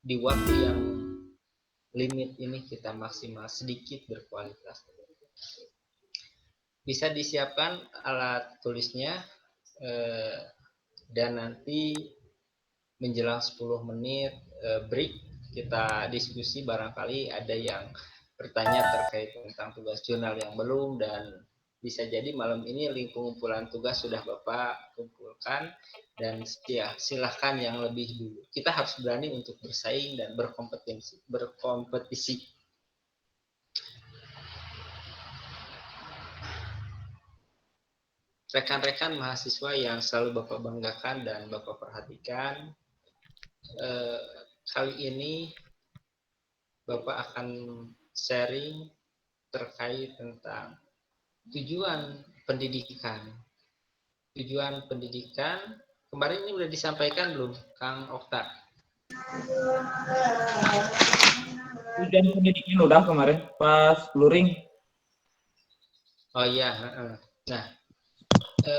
di waktu yang limit ini kita maksimal sedikit berkualitas. Bisa disiapkan alat tulisnya dan nanti menjelang 10 menit break kita diskusi, barangkali ada yang bertanya terkait tentang tugas jurnal yang belum, dan bisa jadi malam ini link pengumpulan tugas sudah Bapak kumpulkan, dan silahkan yang lebih dulu. Kita harus berani untuk bersaing dan berkompetisi. Rekan-rekan mahasiswa yang selalu Bapak banggakan dan Bapak perhatikan, kali ini Bapak akan sharing terkait tentang tujuan pendidikan. Tujuan pendidikan kemarin ini sudah disampaikan belum, Kang Okta? Tujuan pendidikan udah kemarin pas luring. Oh iya. Nah,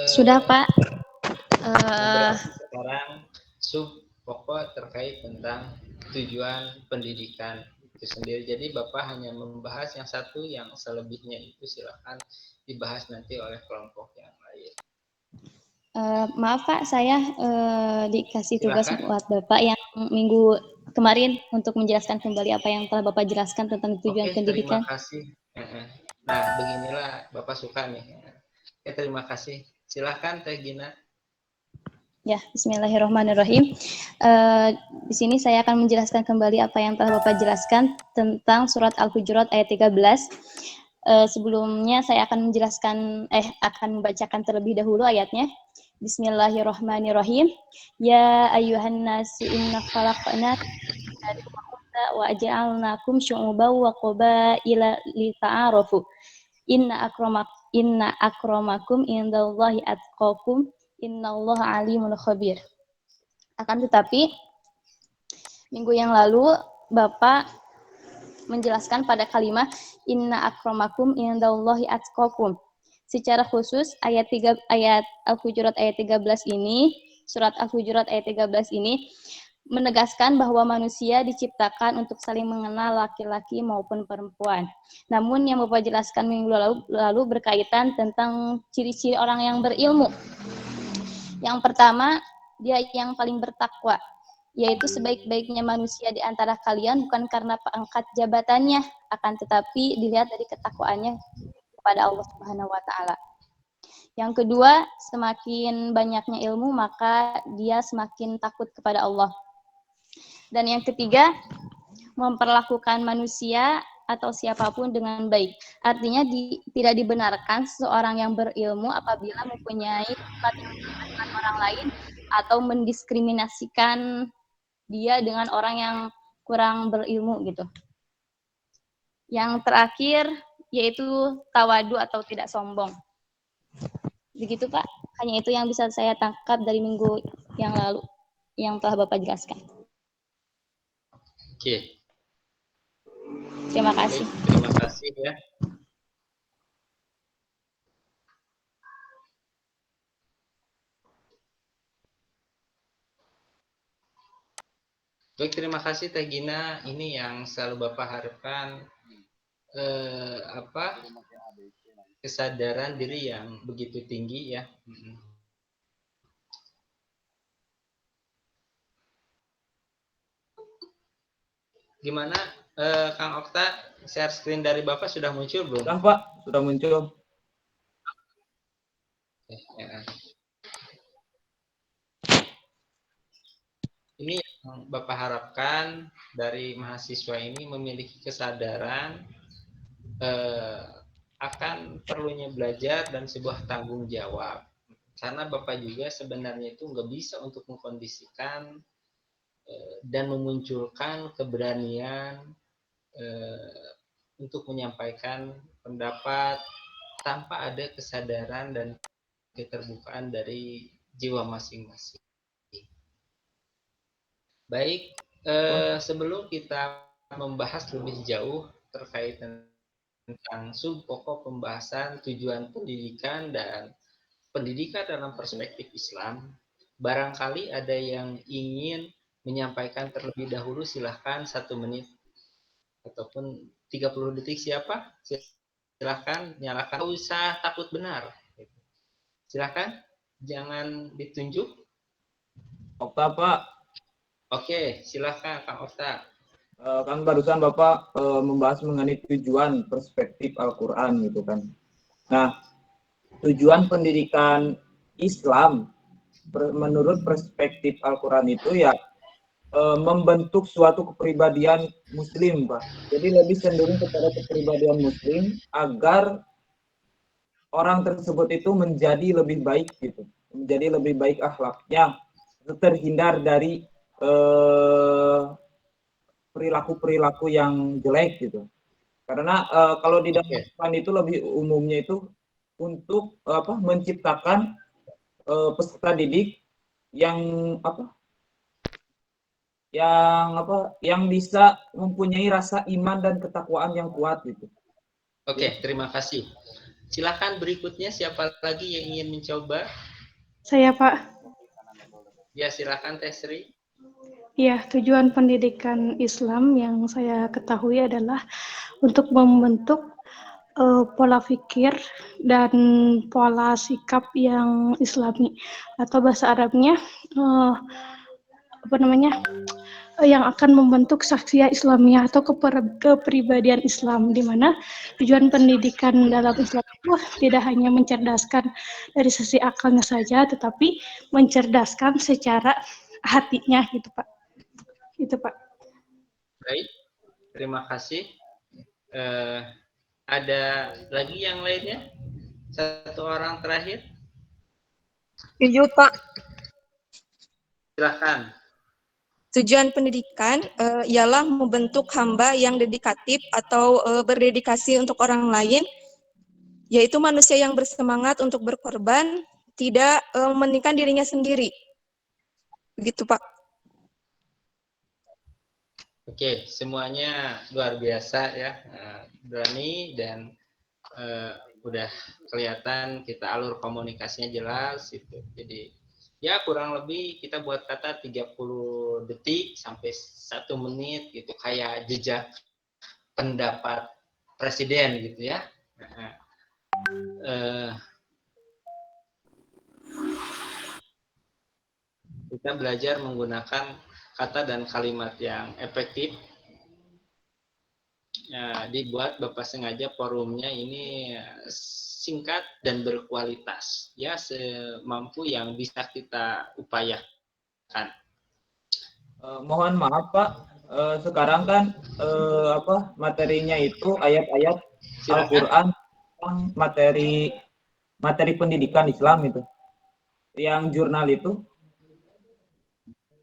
sudah Pak. Sekarang sub pokok terkait tentang tujuan pendidikan itu sendiri. Jadi Bapak hanya membahas yang satu, yang selebihnya itu silakan dibahas nanti oleh kelompok yang lain. Maaf Pak, saya dikasih tugas Silakan. buat Bapak yang minggu kemarin untuk menjelaskan kembali apa yang telah Bapak jelaskan tentang tujuan pendidikan. Terima kasih. Nah, beginilah Bapak suka nih. Terima kasih. Silakan Teh Gina. Ya, bismillahirrahmanirrahim. Di sini saya akan menjelaskan kembali apa yang telah Bapak jelaskan tentang surat Al-Hujurat ayat 13. Sebelumnya saya akan membacakan terlebih dahulu ayatnya. Bismillahirrahmanirrahim. Ya ayyuhan nasu inna khalaqna wa aj'alnakum syu'uban wa qabaila lita'arafu. Inna akramakum indallahi atqakum. Innallaha alimul khabir. Akan tetapi minggu yang lalu Bapak menjelaskan pada kalimat inna akramakum indallahi atqakum. Secara khusus ayat Al-Hujurat ayat 13 ini, surat Al-Hujurat ayat 13 ini menegaskan bahwa manusia diciptakan untuk saling mengenal laki-laki maupun perempuan. Namun yang Bapak jelaskan minggu lalu berkaitan tentang ciri-ciri orang yang berilmu. Yang pertama, dia yang paling bertakwa, yaitu sebaik-baiknya manusia di antara kalian bukan karena pangkat jabatannya, akan tetapi dilihat dari ketakwaannya kepada Allah Subhanahu wa taala. Yang kedua, semakin banyaknya ilmu maka dia semakin takut kepada Allah. Dan yang ketiga, memperlakukan manusia atau siapapun dengan baik. Artinya tidak dibenarkan seseorang yang berilmu apabila mempunyai sifat yang dengan orang lain atau mendiskriminasikan dia dengan orang yang kurang berilmu gitu. Yang terakhir yaitu tawadu atau tidak sombong. Begitu Pak, hanya itu yang bisa saya tangkap dari minggu yang lalu yang telah Bapak jelaskan. Oke. Terima kasih. Terima kasih ya. Baik, terima kasih Teh Gina. Ini yang selalu Bapak harapkan, kesadaran diri yang begitu tinggi ya. Gimana Kang Okta, share screen dari Bapak sudah muncul belum? Sudah Pak, sudah muncul. Ini yang Bapak harapkan dari mahasiswa ini memiliki kesadaran akan perlunya belajar dan sebuah tanggung jawab. Karena Bapak juga sebenarnya itu nggak bisa untuk mengkondisikan dan memunculkan keberanian untuk menyampaikan pendapat tanpa ada kesadaran dan keterbukaan dari jiwa masing-masing. Baik, sebelum kita membahas lebih jauh terkait tentang sub pokok pembahasan tujuan pendidikan dan pendidikan dalam perspektif Islam, barangkali ada yang ingin menyampaikan terlebih dahulu, silahkan 1 menit ataupun 30 detik. Siapa? Silahkan nyalakan, nggak usah takut benar. Silahkan, jangan ditunjuk. Okta, Pak. Oke, silahkan Kang Okta. Kan barusan Bapak membahas mengenai tujuan perspektif Al-Quran gitu kan. Nah, tujuan pendidikan Islam menurut perspektif Al-Quran itu ya membentuk suatu kepribadian Muslim, Pak. Jadi lebih cenderung kepada kepribadian Muslim agar orang tersebut itu menjadi lebih baik gitu, menjadi lebih baik akhlaknya, terhindar dari perilaku-perilaku yang jelek gitu. Karena kalau di dalam Quran itu lebih umumnya itu untuk menciptakan peserta didik yang yang bisa mempunyai rasa iman dan ketakwaan yang kuat gitu. Oke, terima kasih. Silakan berikutnya, siapa lagi yang ingin mencoba? Saya, Pak. Ya, silakan Teh Sri. Ya, tujuan pendidikan Islam yang saya ketahui adalah untuk membentuk pola pikir dan pola sikap yang Islami, atau bahasa Arabnya yang akan membentuk saksiyah Islamiyah atau kepribadian Islam, di mana tujuan pendidikan dalam Islam itu tidak hanya mencerdaskan dari sisi akalnya saja, tetapi mencerdaskan secara hatinya gitu, Pak. Itu, Pak. Baik, terima kasih. Ada lagi yang lainnya? 1 orang terakhir. Setuju, Pak. Silakan. Tujuan pendidikan ialah membentuk hamba yang dedikatif atau berdedikasi untuk orang lain, yaitu manusia yang bersemangat untuk berkorban, tidak mementingkan dirinya sendiri. Begitu, Pak. Oke, semuanya luar biasa ya, berani dan udah kelihatan kita alur komunikasinya jelas itu. Jadi ya kurang lebih kita buat kata 30 detik sampai 1 menit gitu, kayak jejak pendapat presiden gitu ya. Kita belajar menggunakan kata dan kalimat yang efektif. Dibuat Bapak sengaja forumnya ini singkat dan berkualitas, ya semampu yang bisa kita upayakan. Mohon maaf Pak, sekarang kan materinya itu ayat-ayat Al-Quran, materi pendidikan Islam itu, yang jurnal itu.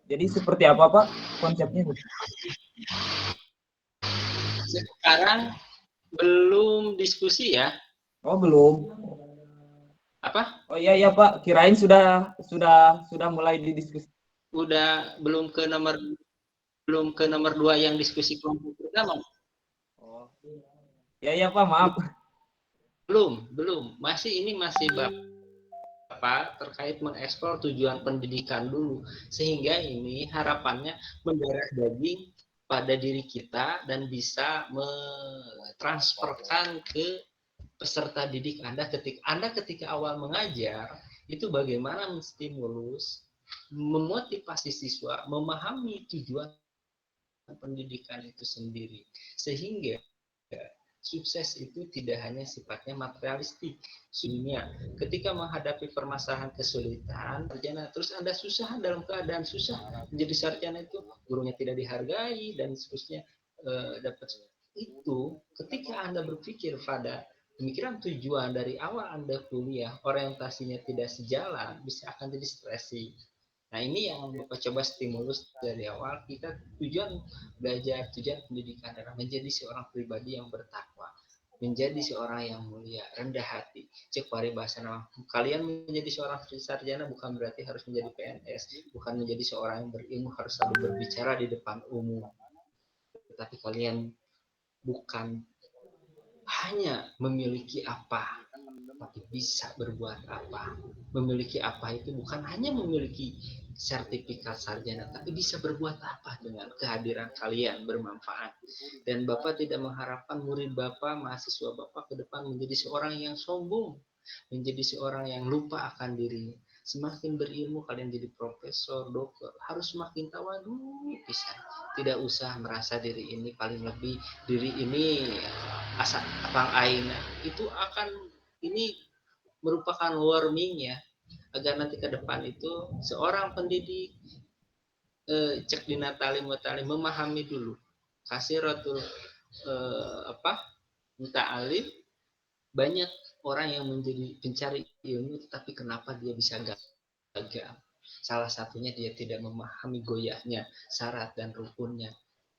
Jadi seperti apa Pak konsepnya? Sekarang belum diskusi ya? Oh belum. Apa? Oh iya Pak, kirain sudah mulai didiskusi. Udah belum ke nomor 2 yang diskusi kelompok pertama. Oh. Ya Pak, maaf. Belum. Masih Bapak terkait mengeksplor tujuan pendidikan dulu, sehingga ini harapannya mendarah daging pada diri kita dan bisa mentransferkan ke peserta didik Anda ketika awal mengajar itu bagaimana menstimulus, memotivasi siswa memahami tujuan pendidikan itu sendiri, sehingga sukses itu tidak hanya sifatnya materialistik. Dunia, ketika menghadapi permasalahan kesulitan, sarjana terus Anda susah, dalam keadaan susah menjadi sarjana itu gurunya tidak dihargai dan seterusnya, dapat itu ketika Anda berpikir pada pemikiran tujuan dari awal Anda kuliah, orientasinya tidak sejalan, bisa akan jadi stressing. Nah ini yang Bapak coba stimulus dari awal. Kita tujuan belajar, tujuan pendidikan adalah menjadi seorang pribadi yang bertakwa, menjadi seorang yang mulia, rendah hati. Cek bahasa nama. Kalian menjadi seorang sarjana bukan berarti harus menjadi PNS, bukan menjadi seorang yang berilmu harus selalu berbicara di depan umum. Tetapi kalian bukan hanya memiliki apa, tapi bisa berbuat apa. Memiliki apa itu bukan hanya memiliki sertifikat sarjana, tapi bisa berbuat apa dengan kehadiran kalian bermanfaat. Dan Bapak tidak mengharapkan murid Bapak, mahasiswa Bapak ke depan menjadi seorang yang sombong, menjadi seorang yang lupa akan dirinya. Semakin berilmu kalian jadi profesor, dokter, harus semakin tawadhu pisan. Tidak usah merasa diri ini paling lebih, diri ini asa apang aina. Itu akan ini merupakan warning ya, agar nanti ke depan itu seorang pendidik cek dina talim wa talim memahami dulu kasiratul muta'alim, banyak orang yang menjadi pencari ilmu tetapi kenapa dia bisa gagal. Salah satunya dia tidak memahami goyahnya, syarat dan rukunnya,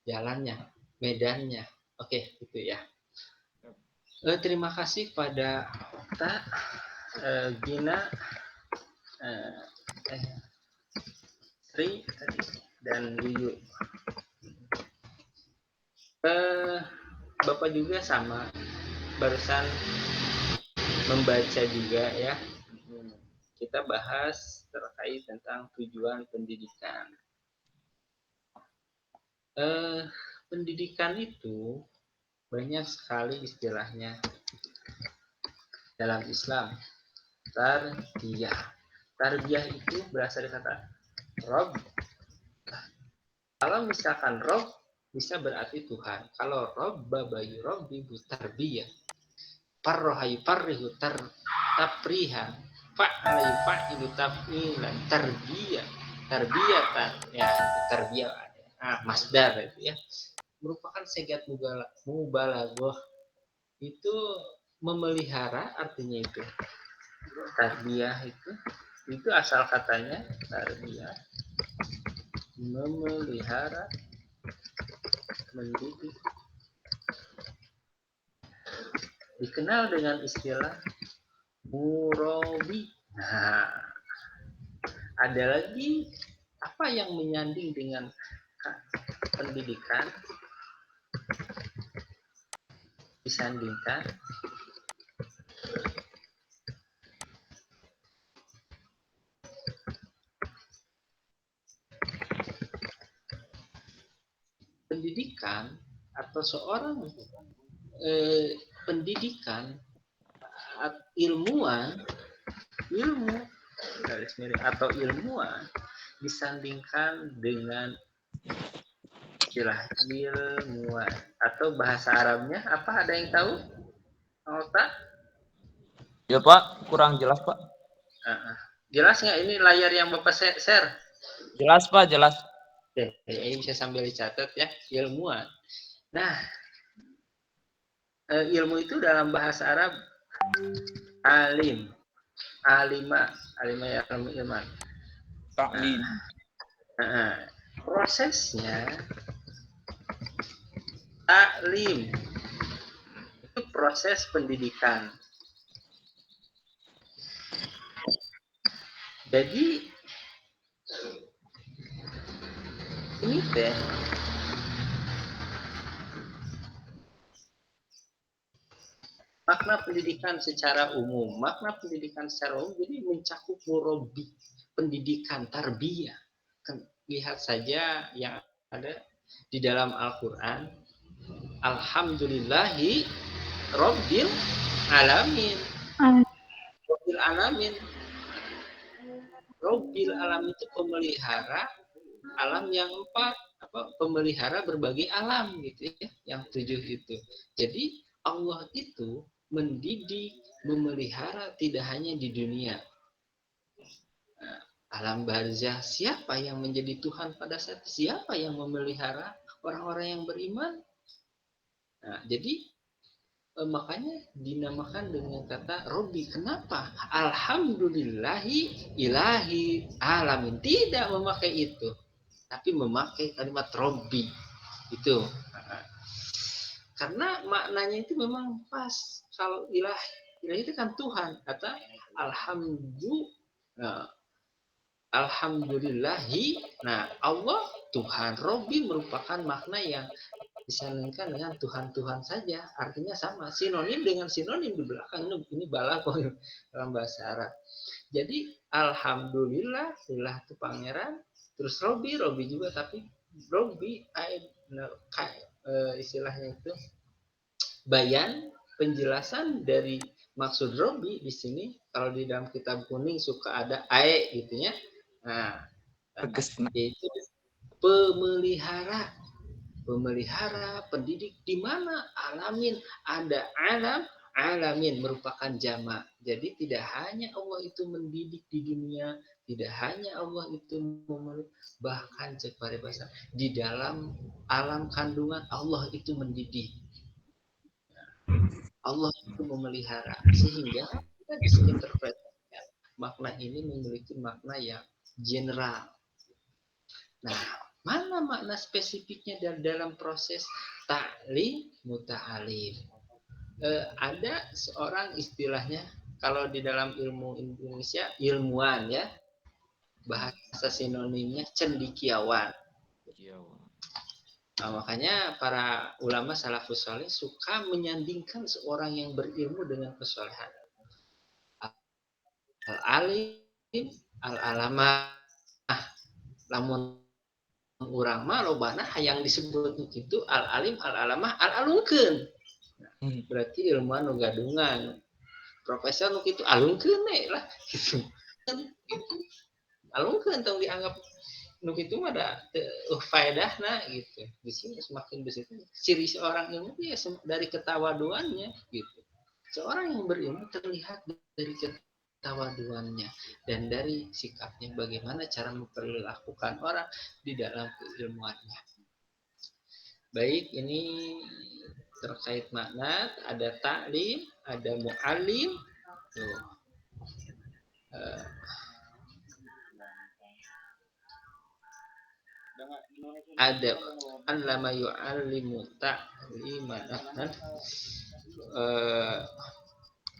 jalannya, medannya. Oke, gitu ya. Terima kasih pada Okta, Gina, Sri dan Yuyu. Bapak juga sama, barusan membaca juga ya. Kita bahas terkait tentang tujuan pendidikan. Pendidikan itu banyak sekali istilahnya dalam Islam. Tarbiyah. Tarbiyah itu berasal dari kata Rob. Kalau misalkan Rob bisa berarti Tuhan. Kalau Rob babayu Robbi tarbiyah. Parrohayu parrihu taprihan. Fa'alayu fa'ilu taf'ilan tarbiyah. Tarbiyatan. Ya, tarbiyah. Masdar itu ya. Merupakan segat mubalaghah. Itu memelihara artinya itu. Tarbiyah itu asal katanya tarbiyah, memelihara, mendidik. Dikenal dengan istilah murabi. Nah, ada lagi apa yang menyanding dengan pendidikan, disandingkan pendidikan atau seorang pendidikan ilmu atau ilmuwan disandingkan dengan istilah ilmuwan atau bahasa Arabnya apa, ada yang tahu? Pak? Ya Pak, kurang jelas Pak. Jelas nggak ini layar yang Bapak share? Jelas Pak, jelas. Oke, ini bisa sambil dicatat ya, ilmuwan. Nah, ilmu itu dalam bahasa Arab alim, alima ya ilman. Taklim. Prosesnya taklim itu proses pendidikan. Jadi ini teh makna pendidikan secara umum. Makna pendidikan secara umum jadi mencakup murabi, pendidikan, tarbiyah. Lihat saja yang ada di dalam Al-Quran. Alhamdulillahi Rabbil Alamin. Rabbil Alamin. Rabbil Alamin itu pemelihara alam yang 4, pemelihara berbagai alam gitu ya, yang 7 itu. Jadi Allah itu mendidik, memelihara tidak hanya di dunia. Alam barzah, siapa yang menjadi Tuhan pada saat itu? Siapa yang memelihara orang-orang yang beriman? Nah, jadi makanya dinamakan dengan kata Robbi. Kenapa? Alhamdulillahi ilahi alamin. Tidak memakai itu, tapi memakai kalimat Robbi. Itu. Karena maknanya itu memang pas. Kalau ilahi itu kan Tuhan. Kata Alhamdulillahi. Nah, Allah Tuhan. Robbi merupakan makna yang disandingkan dengan Tuhan-Tuhan saja, artinya sama, sinonim dengan sinonim di belakang. Ini balaghah dalam bahasa Arab. Jadi alhamdulillah, lillah itu pangeran, terus Robi juga, tapi Robi istilahnya itu bayan, penjelasan dari maksud Robi di sini. Kalau di dalam kitab kuning suka ada ae gitu ya. Nah, yaitu pemelihara, pendidik, di mana alamin, ada alamin merupakan jamak. Jadi tidak hanya Allah itu mendidik di dunia, tidak hanya Allah itu memelihara, bahkan kepada bahasa di dalam alam kandungan Allah itu mendidik, Allah itu memelihara, sehingga kita bisa interpretasikan makna ini memiliki makna yang general. Nah, mana makna spesifiknya dalam proses ta'lim muta'alim? Ada seorang istilahnya, kalau di dalam ilmu Indonesia ilmuwan ya, bahasa sinonimnya cendikiawan. Nah, makanya para ulama salafus saleh suka menyandingkan seorang yang berilmu dengan kesolehan. Al-alim, al-alamah. Lamun urang mah lobana yang disebut itu al-alim, al-alamah, al-alungkeun. Berarti ilmuwan nu gadungan. Profesor nu kitu alungkeun lah gitu. Alungkeun tong dianggap nu kitu mah da faedahna gitu. Di sini semakin besar ciri seorang ilmu ya dari ketawaduannya gitu. Seorang yang berilmu terlihat dari ketawaduannya dan dari sikapnya, bagaimana cara memperlakukan orang di dalam keilmuannya. Baik, ini terkait makna, ada ta'lim, ada mu'allim. Tuh. Ada allama yu'allimu ta'liman.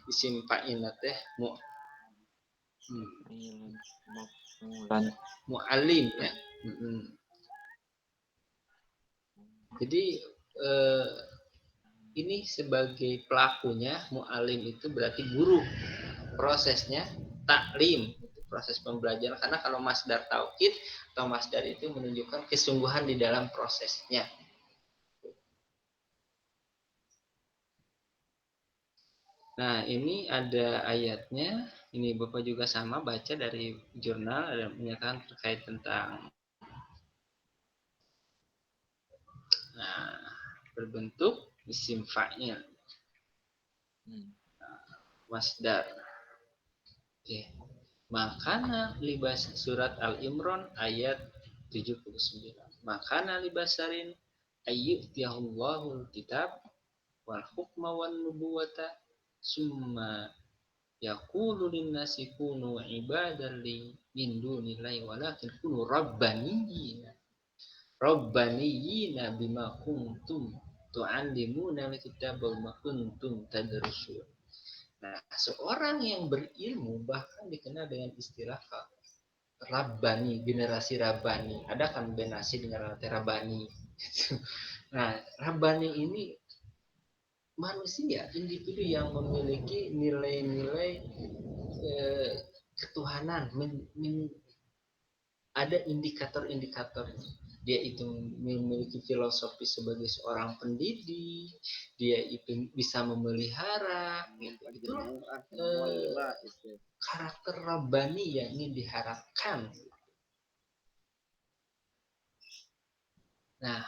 Disimpain teh mu'allim ya. Jadi ini sebagai pelakunya, mu'alim itu berarti guru. Prosesnya taklim, proses pembelajaran. Karena kalau masdar taukid atau masdar itu menunjukkan kesungguhan di dalam prosesnya. Nah, ini ada ayatnya. Ini Bapak juga sama baca dari jurnal, ada menyatakan terkait tentang berbentuk isim fa'il. Masdar. Oke. Makana libas surat Al-Imran ayat 79. Makana libasarin ayyutiyahullahu kitab wal hukma wan nubuwata summa yaqulu linnasi kunu ibadan li min dunillahi walakin kunu rabbaniyina bima kuntum tu'allimuna al-kitaba wa kuntum tadrusun. Nah, seorang yang berilmu bahkan dikenal dengan istilah Rabbani, generasi Rabbani. Ada kan generasi dengan Rabbani. Nah, Rabbani ini manusia, individu yang memiliki nilai-nilai ketuhanan. Ada indikator-indikatornya. Dia itu memiliki filosofi sebagai seorang pendidik, dia itu bisa memelihara, gitu. Karakter Rabbani yang ingin diharapkan. Nah,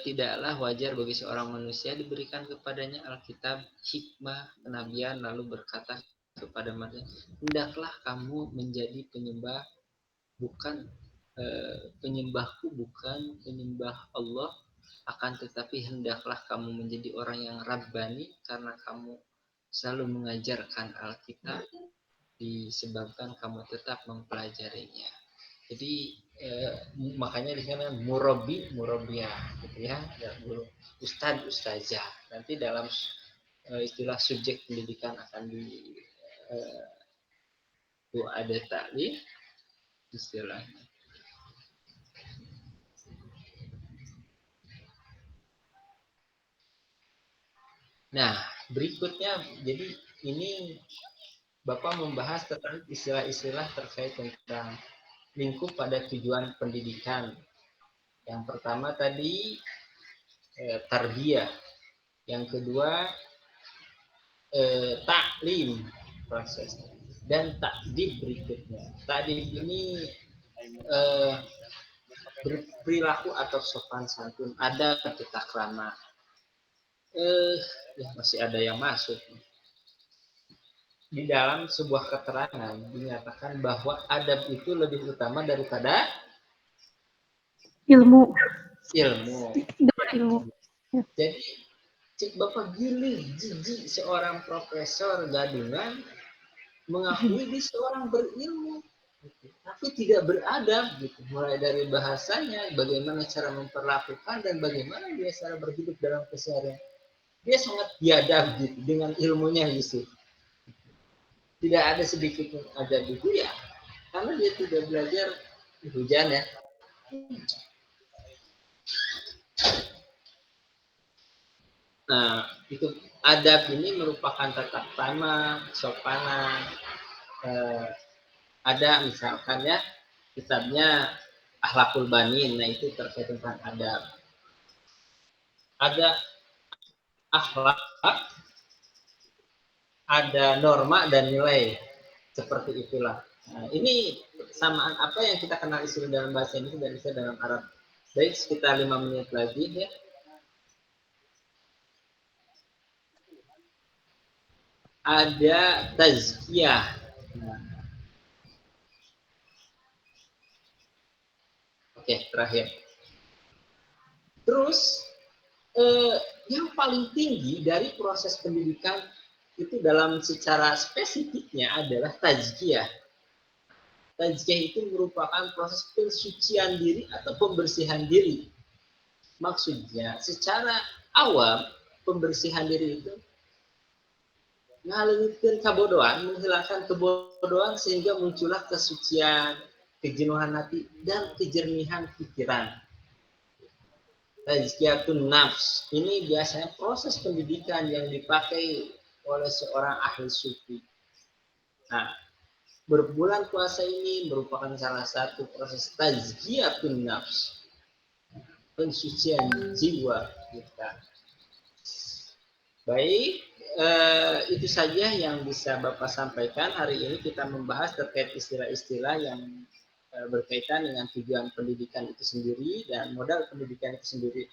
tidaklah wajar bagi seorang manusia diberikan kepadanya Alkitab, hikmah, kenabian, lalu berkata kepada mereka, hendaklah kamu menjadi penyembah, bukan penyembahku bukan penyembah Allah, akan tetapi hendaklah kamu menjadi orang yang Rabbani karena kamu selalu mengajarkan Alkitab disebabkan kamu tetap mempelajarinya. Jadi makanya di sana murabbiah gitu ya, guru ustazah. Nanti dalam istilah subjek pendidikan akan ada ta'lim istilahnya. Nah, berikutnya, jadi ini Bapak membahas tentang istilah-istilah terkait tentang lingkup pada tujuan pendidikan. Yang pertama tadi tarbiyah, yang kedua taklim proses, dan takdib berikutnya. Takdib ini berperilaku atau sopan santun, ada tata krama. Ya masih ada yang masuk. Di dalam sebuah keterangan dinyatakan bahwa adab itu lebih utama daripada Ilmu. ilmu. Ilmu. Jadi cik Bapak gili jijik seorang profesor gadungan mengakui dia seorang berilmu, tapi tidak beradab gitu. Mulai dari bahasanya, bagaimana cara memperlakukan, dan bagaimana dia cara berhidup dalam keseharian. Dia sangat biadab gitu dengan ilmunya gitu. Tidak ada sedikit pun adab itu ya, karena dia tidak belajar hujan ya. Nah, itu adab ini merupakan tata krama, sopanan. Ada misalkan ya kitabnya Akhlakul Banin, nah itu terkait tentang adab. Ada akhlak, ada norma dan nilai, seperti itulah. Nah, ini samaan apa yang kita kenal istilah dalam bahasa Indonesia dan istilah dalam Arab. Baik, sekitar 5 menit lagi ya. Ada tazkiyah. Nah, oke, terakhir. Terus yang paling tinggi dari proses pendidikan itu dalam secara spesifiknya adalah tazkiyah. Tazkiyah itu merupakan proses pensucian diri atau pembersihan diri. Maksudnya, secara awam, pembersihan diri itu ngalengitkeun kabodohan, menghilangkan kebodohan sehingga muncullah kesucian, kejenuhan hati, dan kejernihan pikiran. Tazkiyatun nafs ini biasanya proses pendidikan yang dipakai oleh seorang ahli sufi. Nah, berbulan puasa ini merupakan salah satu proses tazkiyatun nafs, pensucian jiwa kita. Baik, itu saja yang bisa Bapak sampaikan. Hari ini kita membahas terkait istilah-istilah yang berkaitan dengan tujuan pendidikan itu sendiri dan modal pendidikan itu sendiri.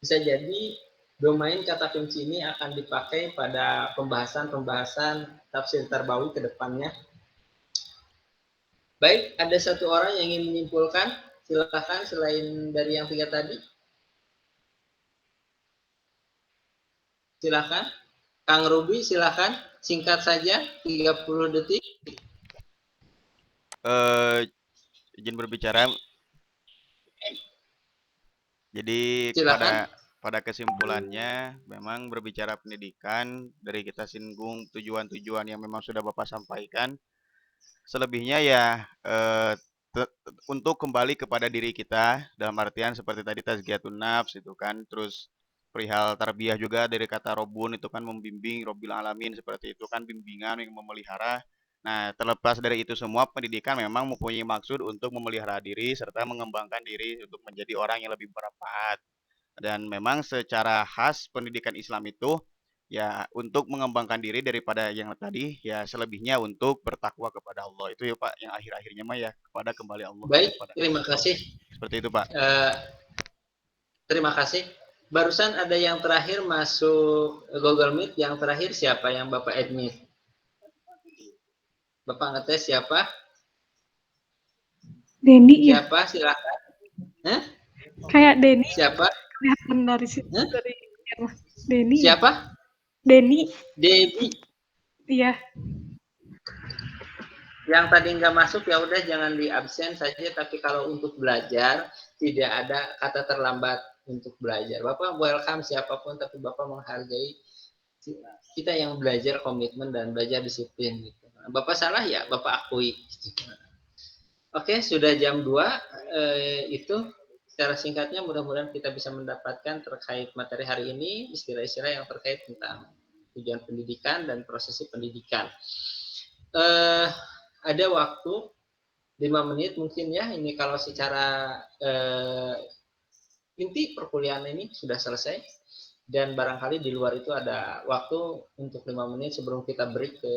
Bisa jadi domain kata kunci ini akan dipakai pada pembahasan-pembahasan tafsir tarbawi ke depannya. Baik, ada satu orang yang ingin menyimpulkan, silakan selain dari yang 3 tadi. Silakan. Kang Ruby, silakan. Singkat saja, 30 detik. Izin berbicara. Jadi Silakan. pada kesimpulannya memang berbicara pendidikan dari kita singgung tujuan-tujuan yang memang sudah Bapak sampaikan. Selebihnya ya untuk kembali kepada diri kita dalam artian seperti tadi tazkiyatun nafs itu kan, terus perihal tarbiyah juga dari kata robun itu kan membimbing, robil alamin seperti itu kan, bimbingan yang memelihara. Nah, terlepas dari itu semua, pendidikan memang mempunyai maksud untuk memelihara diri serta mengembangkan diri untuk menjadi orang yang lebih bermanfaat. Dan memang secara khas pendidikan Islam itu ya untuk mengembangkan diri daripada yang tadi, ya selebihnya untuk bertakwa kepada Allah. Itu ya Pak, yang akhir-akhirnya mah ya kepada kembali Allah. Baik, terima kasih. Seperti itu Pak. Terima kasih. Barusan ada yang terakhir masuk Google Meet, yang terakhir siapa yang Bapak admit? Bapak ngetes siapa? Denny ya. Siapa? Silakan. Hah? Kayak Denny. Siapa? Kelihatan dari situ. Hah? Dari Denny. Siapa? Denny. Dedi. Iya. Yang tadi nggak masuk ya udah jangan di absen saja. Tapi kalau untuk belajar tidak ada kata terlambat untuk belajar. Bapak welcome siapapun, tapi Bapak menghargai kita yang belajar komitmen dan belajar disiplin gitu. Bapak salah ya Bapak akui. Oke, sudah jam 2 itu secara singkatnya mudah-mudahan kita bisa mendapatkan terkait materi hari ini istilah-istilah yang terkait tentang tujuan pendidikan dan prosesi pendidikan. Ada waktu 5 menit mungkin ya, ini kalau secara inti perkuliahan ini sudah selesai, dan barangkali di luar itu ada waktu untuk 5 menit sebelum kita break ke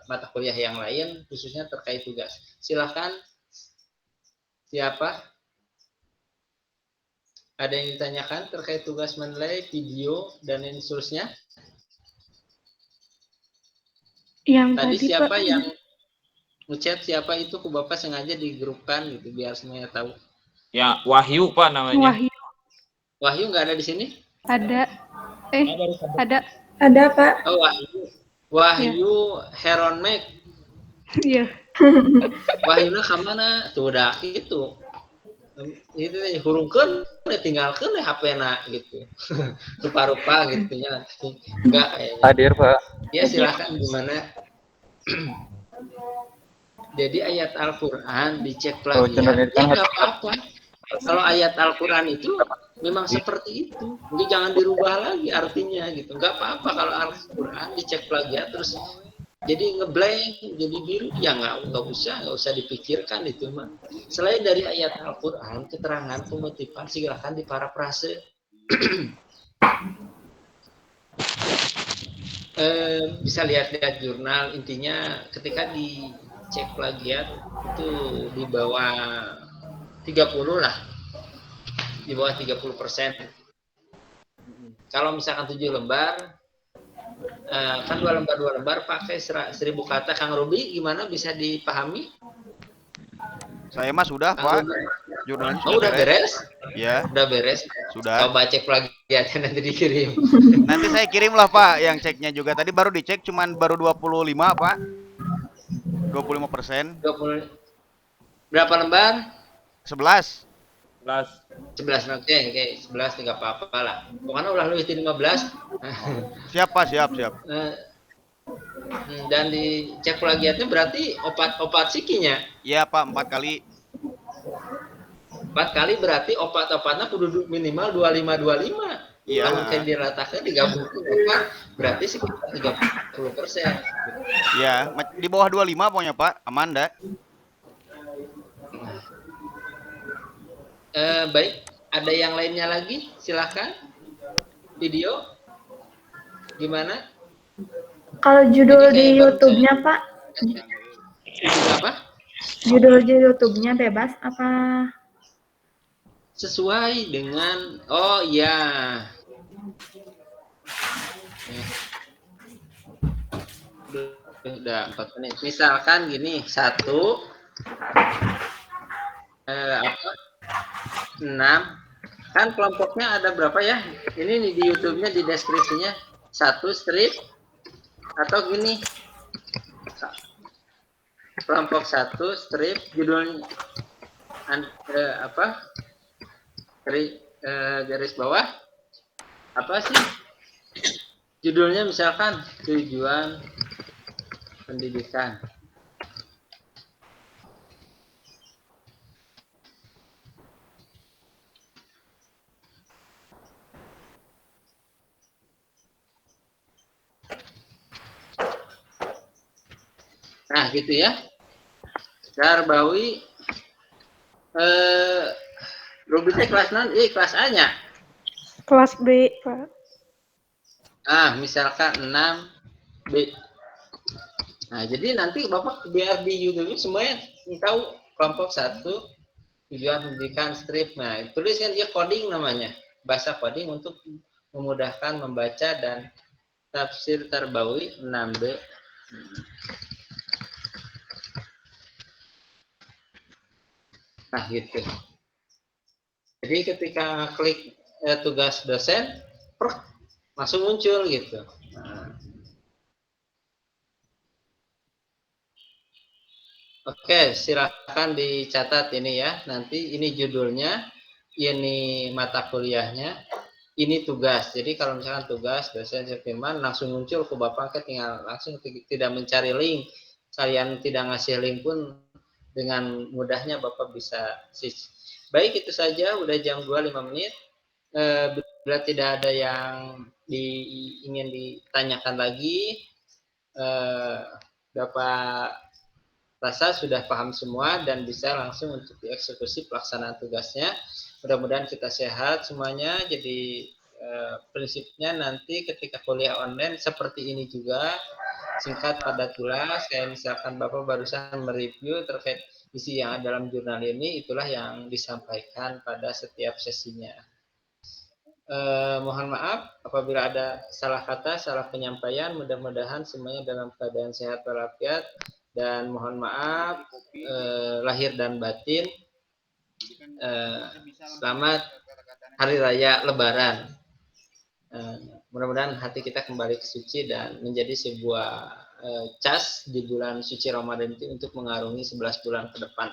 mata kuliah yang lain, khususnya terkait tugas. Silahkan, siapa? Ada yang ditanyakan terkait tugas menilai, video, dan lain seterusnya? Yang Tadi tadi siapa Pak, yang ngechat, siapa itu ke Bapak sengaja digrupkan gitu biar semuanya tahu. Ya, Wahyu Pak namanya. Wahyu Wahyu nggak ada di sini? ada, ada, Ada, Pak. Oh, Wahyu. Wahyu Heron Mac. iya. Wahyuna kemana? Tuh udah itu. Itu hurungkeun tinggalkeun HP-na gitu. Rupa-rupa gitu nya. Enggak kayaknya. Hadir, Pak. Ya silakan gimana. Jadi ayat Al-Qur'an dicek Oh, lagi channel ya. ini Ya kan enggak apa-apa. Kalau ayat Al-Qur'an itu memang seperti itu. Jadi jangan dirubah lagi artinya gitu. Enggak apa-apa kalau Al-Qur'an dicek lagi ya terus jadi ngeblank, jadi biru, ya nggak usah dipikirkan itu mah. Selain dari ayat Al-Quran, keterangan pengutipan silakan diparafrase. Bisa lihat-lihat jurnal, intinya ketika dicek plagiat itu di bawah 30 lah, di bawah 30%. Kalau misalkan 7 lembar, kan 2 lembar pakai 1000 kata. Kang Robi gimana, bisa dipahami? Saya mah sudah, Kang Pak. Robi? Jurnalnya Oh, udah beres? Ya, Udah beres? sudah. Coba cek plagiatnya nanti dikirim. Nanti saya kirim lah, Pak, yang ceknya juga. Tadi baru dicek cuman baru 25, Pak. 25%. 20. Berapa lembar? 11. 11. 11. Oke, 11 nggak apa-apa lah. Pokoknya ulah lebih dari 15. Siap, Pak, siap. Dan dicek plagiatnya berarti opat sikinya. Iya, Pak, 4 kali. 4 kali berarti opat-opatnya kudu minimal 25. Iya. Kalau kayak diratakan digabungkan opat berarti sekitar 30%. Iya, di bawah 25 pokoknya, Pak. Aman dah. Baik, ada yang lainnya lagi? Silahkan. Video, gimana? Kalau judul Jadi di kayak YouTube-nya, Pak, Apa? judul di YouTube-nya bebas apa? Sesuai dengan, oh ya. Udah 4 menit. Misalkan gini, 1, 6. Kan kelompoknya ada berapa ya? Ini nih di YouTube-nya, di deskripsinya 1 strip atau gini. Kelompok 1 strip, judulnya garis bawah apa sih? Judulnya misalkan tujuan pendidikan. Nah, gitu ya. Darbawi rubriknya kelas 6, kelas A-nya. Kelas B, Pak. Misalkan 6B. Nah, jadi nanti Bapak biar di YouTube semuanya tahu kelompok 1 tujuan pendidikan strip. Nah, tuliskan dia coding namanya. Bahasa coding untuk memudahkan membaca dan tafsir Tarbawi 6B. Nah, gitu. Jadi ketika klik tugas dosen, langsung muncul gitu. Nah. Oke, silakan dicatat ini ya. Nanti ini judulnya, ini mata kuliahnya, ini tugas. Jadi kalau misalkan tugas dosen Firman langsung muncul ke Bapak, tinggal langsung tidak mencari link. Kalian tidak ngasih link pun dengan mudahnya Bapak bisa Baik, itu saja, udah jam 2.05 menit. Bila tidak ada yang ingin ditanyakan lagi, Bapak rasa sudah paham semua dan bisa langsung untuk dieksekusi pelaksanaan tugasnya. Mudah-mudahan kita sehat semuanya. Jadi prinsipnya nanti ketika kuliah online seperti ini juga, singkat padat jelas. Kayak misalkan Bapak barusan mereview terkait isi yang ada dalam jurnal ini, itulah yang disampaikan pada setiap sesinya. Mohon maaf apabila ada salah kata, salah penyampaian. Mudah-mudahan semuanya dalam keadaan sehat walafiat, dan mohon maaf lahir dan batin. Selamat Hari Raya Lebaran. Mudah-mudahan hati kita kembali ke suci dan menjadi sebuah cas di bulan suci Ramadan itu untuk mengarungi 11 bulan ke depan.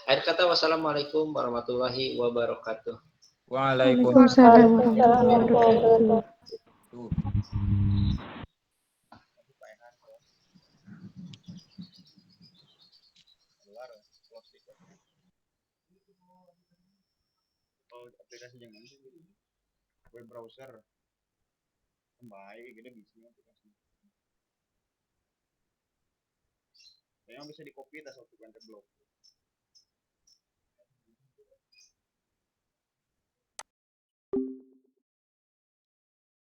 Akhir kata, wassalamualaikum warahmatullahi wabarakatuh. Waalaikumsalam. Waalaikumsalam warahmatullahi wabarakatuh. Aplikasi yang mana sih? Web browser. Baik, gini bisa aplikasi. Yang bisa di copy tas waktu kan blog.